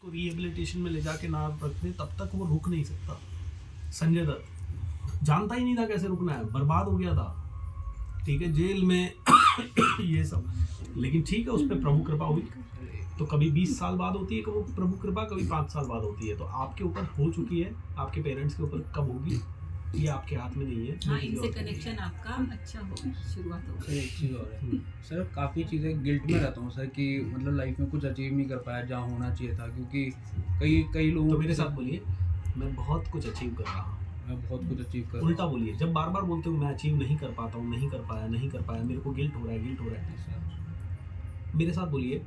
उसको रिहेबिलिटेशन में ले जाके ना रख दे तब तक वो रुक नहीं सकता। संजय दत्त जानता ही नहीं था कैसे रुकना है, बर्बाद हो गया था, ठीक है, जेल में ये सब। लेकिन ठीक है, उस पर प्रभु कृपा हुई। तो कभी 20 साल बाद होती है कि वो प्रभु कृपा, कभी 5 साल बाद होती है। तो आपके ऊपर हो चुकी है, आपके पेरेंट्स के ऊपर कब होगी ये आपके हाथ में नहीं है। हाँ, इनसे कनेक्शन आपका अच्छा हो, शुरुआत हो। सर एक चीज़ और है सर, काफ़ी चीज़ें गिल्ट में रहता हूँ सर कि मतलब लाइफ में कुछ अचीव नहीं कर पाया जहाँ होना चाहिए था, क्योंकि कई लोग। तो मेरे साथ बोलिए, मैं बहुत कुछ अचीव कर रहा हूँ। मैं बहुत कुछ अचीव कर उल्टा बोलिए, जब बार बार बोलते हो मैं अचीव नहीं कर पाता हूँ, नहीं कर पाया, मेरे को गिल्ट हो रहा है, सर, मेरे साथ बोलिए,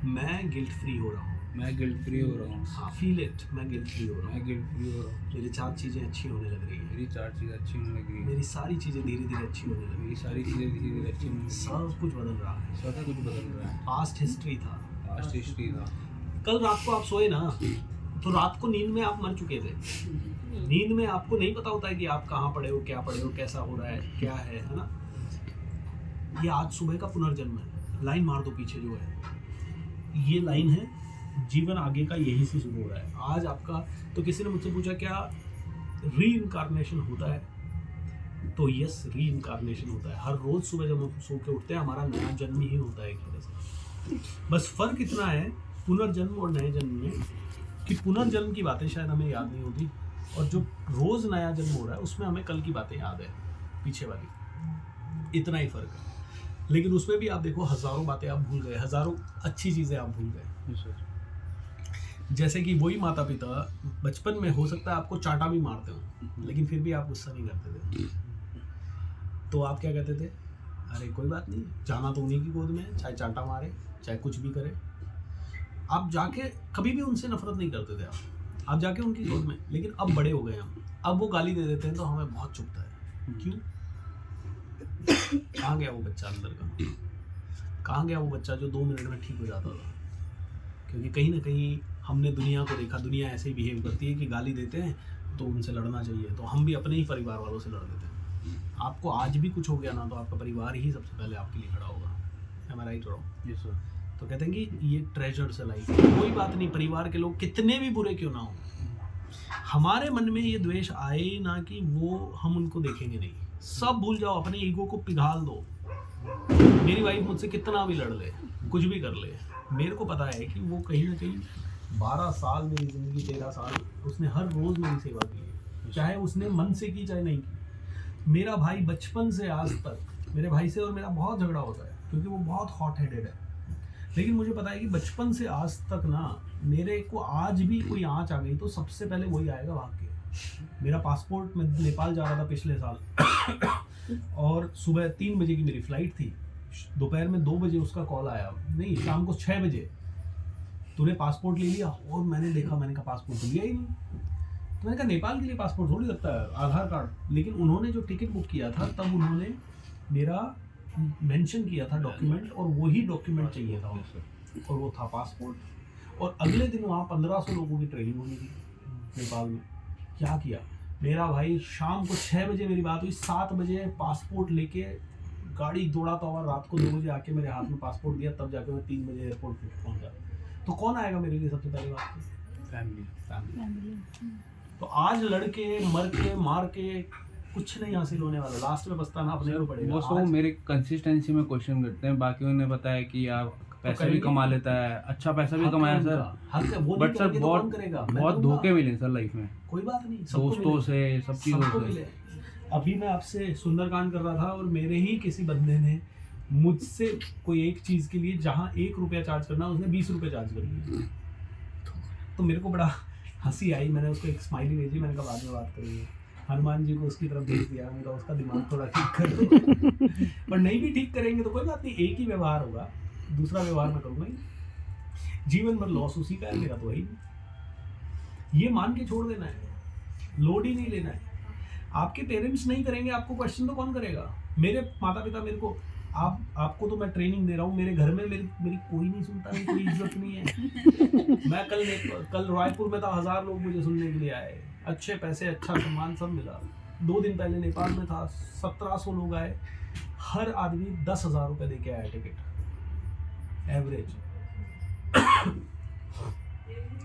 मैं गिल्ट फ्री हो रहा हूँ। मैं गिल्ट फ्री हो रहा हूँ। हाँ, फील इट, मैं गिल्ट फ्री हो रहा मैं हूँ। गिल्ट फ्री हो रहा हूँ। मेरी 4 चीज़ें अच्छी होने लग रही है, मेरी 4 चीज़ें अच्छी होने लगी है। मेरी सारी चीज़ें धीरे धीरे अच्छी होने लगी, मेरी सारी चीज़ें धीरे धीरे अच्छी होने लगी। सब कुछ बदल रहा है, सब कुछ बदल रहा है। पास्ट हिस्ट्री था, पास्ट हिस्ट्री था। कल रात को आप सोए ना, तो रात को नींद में आप मर चुके थे। नींद में आपको नहीं पता होता है कि आप कहाँ पड़े हो, क्या पड़े हो, कैसा हो रहा है, क्या है ना। ये आज सुबह का पुनर्जन्म है। लाइन मार दो पीछे जो है, ये लाइन है, जीवन आगे का यही से शुरू हो रहा है। आज आपका, तो किसी ने मुझसे पूछा क्या री इनकारनेशन होता है, तो यस, री इनकारनेशन होता है। हर रोज सुबह जब हम सो के उठते हैं, हमारा नया जन्म ही होता है एक तरह से। बस फर्क इतना है पुनर्जन्म और नए जन्म में कि पुनर्जन्म की बातें शायद हमें याद नहीं होती, और जो रोज नया जन्म हो रहा है उसमें हमें कल की बातें याद है, पीछे वाली, इतना ही फर्क है। लेकिन उसमें भी आप देखो, हजारों बातें आप भूल गए, हजारों अच्छी चीजें आप भूल गए। जैसे कि वही माता पिता बचपन में हो सकता है आपको चाटा भी मारते हो, लेकिन फिर भी आप गुस्सा नहीं करते थे। तो आप क्या कहते थे, अरे कोई बात नहीं, जाना तो उन्हीं की गोद में है, चाहे चाटा मारे चाहे कुछ भी करे। आप जाके कभी भी उनसे नफरत नहीं करते थे, आप जाके उनकी गोद में। लेकिन अब बड़े हो गए हम, अब वो गाली दे देते हैं तो हमें बहुत चुभता है। क्यों? कहाँ गया वो बच्चा अंदर का, कहाँ गया वो बच्चा जो 2 मिनट में ठीक हो जाता था? क्योंकि कहीं ना कहीं हमने दुनिया को देखा, दुनिया ऐसे ही बिहेव करती है कि गाली देते हैं तो उनसे लड़ना चाहिए, तो हम भी अपने ही परिवार वालों से लड़ देते हैं। आपको आज भी कुछ हो गया ना, तो आपका परिवार ही सबसे पहले आपके लिए खड़ा होगा। Am I right or wrong? Yes sir. तो कहते हैं कि ये ट्रेजर से लाइफ, कोई बात नहीं, परिवार के लोग कितने भी बुरे क्यों ना हो, हमारे मन में ये द्वेष आए ना कि वो हम उनको देखेंगे नहीं, सब भूल जाओ, अपने ईगो को पिघाल दो। मेरी वाइफ मुझसे कितना भी लड़ ले, कुछ भी कर ले, मेरे को पता है कि वो कहीं ना कहीं 12 साल मेरी ज़िंदगी, 13 साल उसने हर रोज़ मेरी सेवा की है, चाहे उसने मन से की चाहे नहीं की। मेरा भाई बचपन से आज तक, मेरे भाई से और मेरा बहुत झगड़ा होता है क्योंकि वो बहुत हॉट हेडेड है, लेकिन मुझे पता है कि बचपन से आज तक ना, मेरे को आज भी कोई आँच आ गई तो सबसे पहले वही आएगा भाग के। मेरा पासपोर्ट, मैं नेपाल जा रहा था पिछले साल और सुबह 3 बजे की मेरी फ़्लाइट थी, दोपहर में 2 बजे उसका कॉल आया, नहीं शाम को 6 बजे, तूने पासपोर्ट ले लिया? और मैंने देखा, मैंने कहा पासपोर्ट तो लिया ही नहीं। तो मैंने कहा नेपाल के लिए पासपोर्ट थोड़ी लगता है, आधार कार्ड। लेकिन उन्होंने जो टिकट बुक किया था तब उन्होंने मेरा मेंशन किया था डॉक्यूमेंट, और वही डॉक्यूमेंट चाहिए था उनसे, और वो था पासपोर्ट। और अगले दिन वहाँ 1500 लोगों की ट्रेनिंग होनी थी नेपाल में। क्या किया मेरा भाई, शाम को 6 बजे मेरी बात हुई, 7 बजे पासपोर्ट लेके गाड़ी दौड़ाता हुआ रात को 2 बजे आके मेरे हाथ में पासपोर्ट दिया, तब जाके मैं 3 बजे एयरपोर्ट पहुँचा। तो कौन आएगा मेरे लिए सबसे पहले बात? फैमिली। तो आज लड़के मर के मार के कुछ नहीं हासिल होने वाला, लास्ट में पछताना अपने को पड़ेगा। वो सब मेरे कंसिस्टेंसी में क्वेश्चन करते हैं, बाकी उन्हें पता है कि यार पैसा भी कमा लेता है, अच्छा पैसा भी कमाया सर, बट सर बहुत धोखे मिले सर लाइफ में। कोई बात नहीं, दोस्तों से, सब चीज़ों से। अभी मैं आपसे सुंदरकांड कर रहा था और मेरे ही किसी बंदे ने मुझसे कोई एक चीज़ के लिए जहाँ 1 रुपया चार्ज करना उसने 20 रुपये चार्ज कर दिया। तो मेरे को बड़ा हंसी आई, मैंने उसको एक स्माइली भेजी, मैंने कहा बाद में बात करेंगे। हनुमान जी को उसकी तरफ भेज दिया, मैंने कहा उसका दिमाग थोड़ा ठीक कर दो। पर नहीं भी ठीक करेंगे तो कोई बात नहीं, एक ही व्यवहार होगा, दूसरा व्यवहार मैं करूँगा ही। जीवन भर लॉस उसी का है, मेरा तो वही। ये मान के छोड़ देना है, लोड ही नहीं लेना है। आपके पेरेंट्स नहीं करेंगे, आपको क्वेश्चन तो कौन करेगा? मेरे माता पिता मेरे को, आपको तो मैं ट्रेनिंग दे रहा हूँ, मेरे घर में मेरी कोई नहीं सुनता है, कोई इज्जत नहीं है। मैं कल रायपुर में था, 1000 लोग मुझे सुनने के लिए आए, अच्छे पैसे, अच्छा सम्मान सब मिला। 2 दिन पहले नेपाल में था, 1700 लोग आए, हर आदमी 10,000 रुपये दे के आया टिकट एवरेज।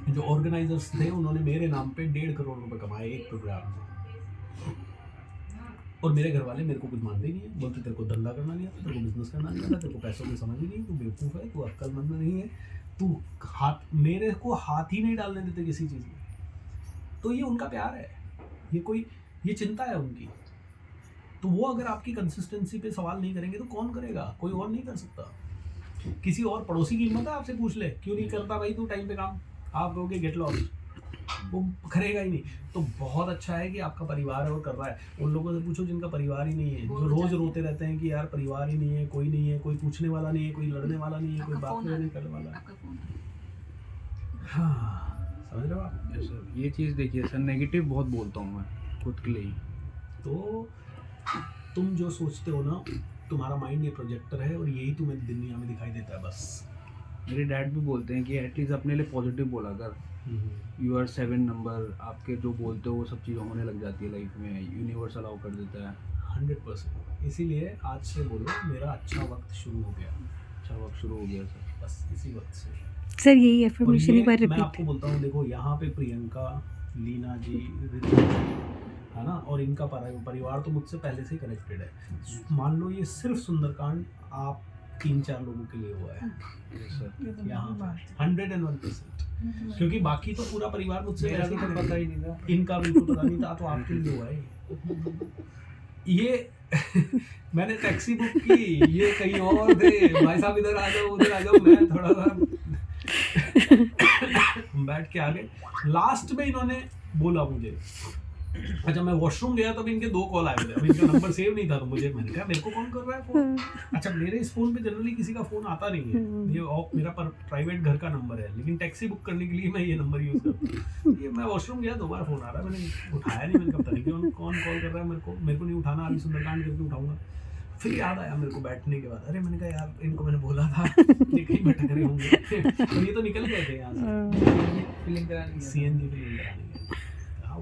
जो ऑर्गेनाइजर्स थे उन्होंने मेरे नाम पे 1.5 करोड़ रुपए कमाए एक प्रोग्राम से। और मेरे घर वाले मेरे को कुछ मानते ही नहीं है, बोलते तेरे को धंधा करना नहीं आता, तेरे को बिजनेस करना नहीं आता, तेरे को पैसों की समझ ही नहीं, तू बेवकूफ़ है, तू अक्लमंद नहीं है, तू मेरे को हाथ ही नहीं डालने देते किसी चीज़ में। तो ये उनका प्यार है, ये चिंता है उनकी। तो वो अगर आपकी कंसिस्टेंसी पे सवाल नहीं करेंगे तो कौन करेगा? कोई और नहीं कर सकता। किसी और पड़ोसी की हिम्मत है आपसे पूछ ले, क्यों नहीं करता भाई तू टाइम पे काम? आप कहोगे गेट लॉस्ट, वो करेगा ही नहीं। तो बहुत अच्छा है कि आपका परिवार है और कर रहा है। उन लोगों से पूछो जिनका परिवार ही नहीं है, जो रोज रोते रहते हैं कि यार परिवार ही नहीं है, कोई नहीं है, कोई पूछने वाला नहीं है, कोई लड़ने वाला नहीं है, कोई बात नहीं करने वाला। हाँ, समझ रहे हो आप? सर ये चीज़ देखिए सर, नेगेटिव बहुत बोलता हूँ मैं खुद के लिए ही। तो तुम जो सोचते हो ना, तुम्हारा माइंड ये प्रोजेक्टर है और यही तुम्हें दुनिया में दिखाई देता है बस। मेरे डैड भी बोलते हैं कि एटलीस्ट अपने लिए पॉजिटिव बोला कर, यू आर 7 नंबर, आपके जो बोलते हो वो सब चीज़ें होने लग जाती है लाइफ में, यूनिवर्स अलाउ कर देता है। 100%। इसीलिए आज से बोलो मेरा अच्छा वक्त शुरू हो गया। अच्छा वक्त शुरू हो गया सर, बस इसी वक्त से सर यही एफर्मेशन एक बार मैं रिपीट। आपको बोलता हूँ, देखो यहाँ पे प्रियंका, लीना जी, रितिका जी, है ना, और इनका परिवार तो मुझसे पहले से ही कनेक्टेड है। मान लो ये सिर्फ सुंदरकांड आप 3-4 लोगों के लिए हुआ है सर यहाँ 101%, क्योंकि बाकी तो पूरा परिवार मुझसे मेरा वैसे तो पता ही नहीं था। इनका बिल्कुल पता नहीं था, तो आपके लिए हुआ है ये। मैंने टैक्सी बुक की, ये कहीं और थे, भाई साहब इधर आ जाओ उधर आ जाओ, मैं थोड़ा सा बैठ के आ गए। लास्ट में इन्होंने बोला मुझे, अच्छा मैं वॉशरूम गया तब इनके 2 कॉल आए थे, अब इनका नंबर सेव नहीं था, तो मैंने कहा मेरे को कौन कर रहा है फोन? अच्छा मेरे इस फोन पे जनरली किसी का फोन आता नहीं है, ये मेरा प्राइवेट घर का नंबर है, लेकिन टैक्सी बुक करने के लिए मैं ये नंबर यूज करता हूँ। ये मैं वॉशरूम गया, 2 बार फोन आ रहा है, मैंने उठाया नहीं, मैंने कहा पता नहीं कौन कॉल कर रहा है मेरे को नहीं उठाना, अभी सुंदरकांड करके उठाऊंगा। फिर याद आया मेरे को बैठने के बाद, अरे मैंने कहा यार इनको मैंने बोला था ये कहीं भटक रहे होंगे, तो ये तो निकल गए थे यहाँ से, CNG फिलिंग कराने गए। हाँ,